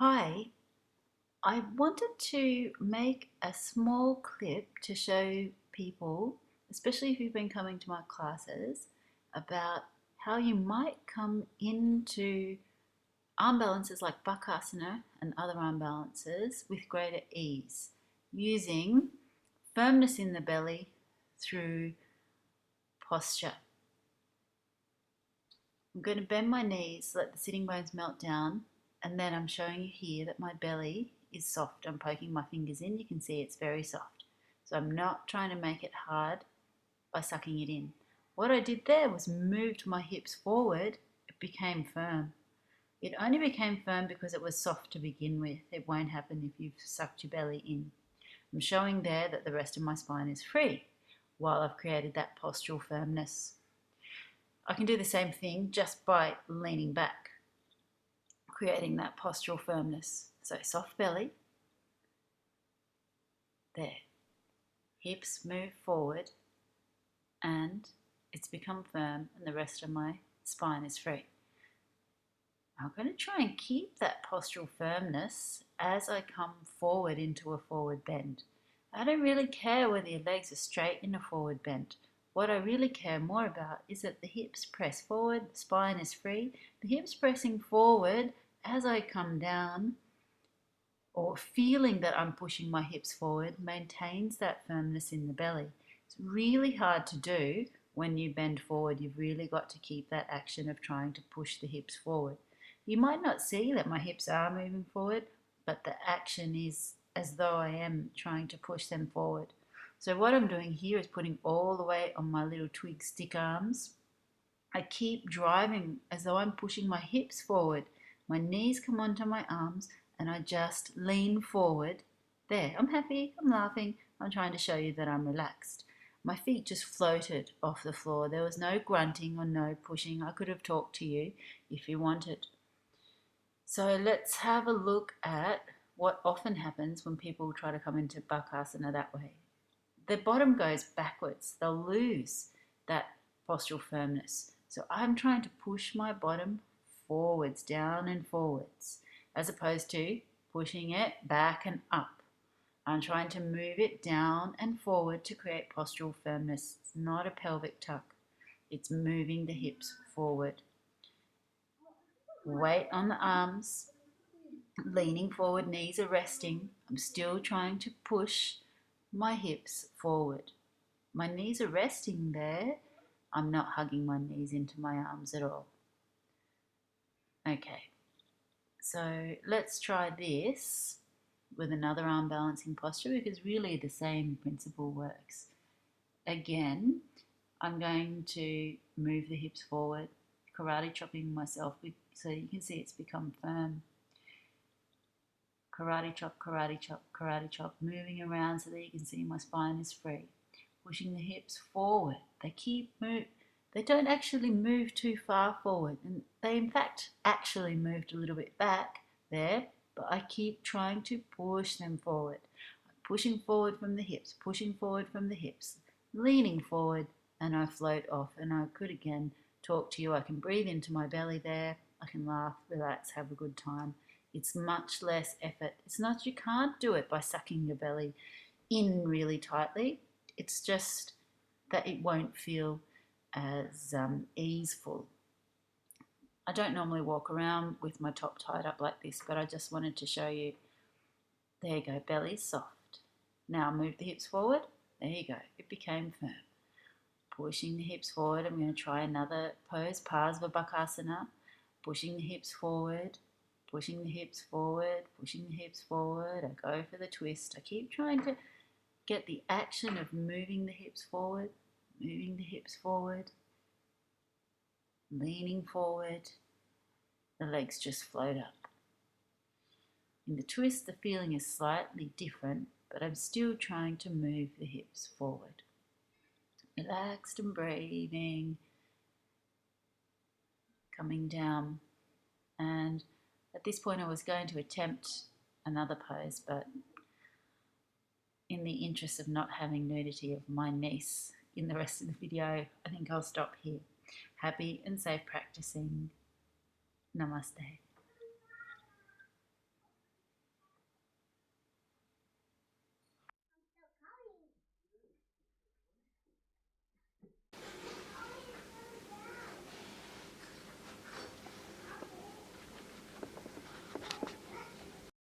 Hi, I wanted to make a small clip to show people, especially if you've been coming to my classes, about how you might come into arm balances like bakasana and other arm balances with greater ease, using firmness in the belly through posture. I'm going to bend my knees, let the sitting bones melt down, and then I'm showing you here that my belly is soft. I'm poking my fingers in. You can see it's very soft. So I'm not trying to make it hard by sucking it in. What I did there was moved my hips forward. It became firm. It only became firm because it was soft to begin with. It won't happen if you've sucked your belly in. I'm showing there that the rest of my spine is free while I've created that postural firmness. I can do the same thing just by leaning back, creating that postural firmness. So soft belly, there. Hips move forward and it's become firm and the rest of my spine is free. I'm going to try and keep that postural firmness as I come forward into a forward bend. I don't really care whether your legs are straight in a forward bend. What I really care more about is that the hips press forward, the spine is free. The hips pressing forward as I come down, or feeling that I'm pushing my hips forward, maintains that firmness in the belly. It's really hard to do when you bend forward. You've really got to keep that action of trying to push the hips forward. You might not see that my hips are moving forward, but the action is as though I am trying to push them forward. So what I'm doing here is putting all the weight on my little twig stick arms. I keep driving as though I'm pushing my hips forward. My knees come onto my arms and I just lean forward. There, I'm happy, I'm laughing, I'm trying to show you that I'm relaxed. My feet just floated off the floor. There was no grunting or no pushing. I could have talked to you if you wanted. So let's have a look at what often happens when people try to come into bakasana that way. The bottom goes backwards. They'll lose that postural firmness. So I'm trying to push my bottom forwards, down and forwards, as opposed to pushing it back and up. I'm trying to move it down and forward to create postural firmness. It's not a pelvic tuck. It's moving the hips forward. Weight on the arms, leaning forward, knees are resting. I'm still trying to push my hips forward. My knees are resting there. I'm not hugging my knees into my arms at all. Okay, so let's try this with another arm balancing posture because really the same principle works. Again, I'm going to move the hips forward, karate chopping myself so you can see it's become firm. Karate chop, karate chop, moving around so that you can see my spine is free. Pushing the hips forward. They don't actually move too far forward, and they in fact actually moved a little bit back there, but I keep trying to push them forward. I'm pushing forward from the hips, pushing forward from the hips, leaning forward, and I float off. And I could again talk to you. I can breathe into my belly there. I can laugh, relax, have a good time. It's much less effort. It's not you can't do it by sucking your belly in really tightly. It's just that it won't feel as easeful. I don't normally walk around with my top tied up like this, but I just wanted to show you. There you go, belly's soft. Now move the hips forward. There you go, it became firm. Pushing the hips forward. I'm going to try another pose, Parsva Bakasana. Pushing the hips forward, pushing the hips forward, pushing the hips forward. I go for the twist. I keep trying to get the action of moving the hips forward, moving the hips forward, leaning forward. The legs just float up. In the twist, the feeling is slightly different, but I'm still trying to move the hips forward. Relaxed and breathing, coming down. And at this point I was going to attempt another pose, but in the interest of not having nudity of my niece in the rest of the video, I think I'll stop here. Happy and safe practicing. Namaste.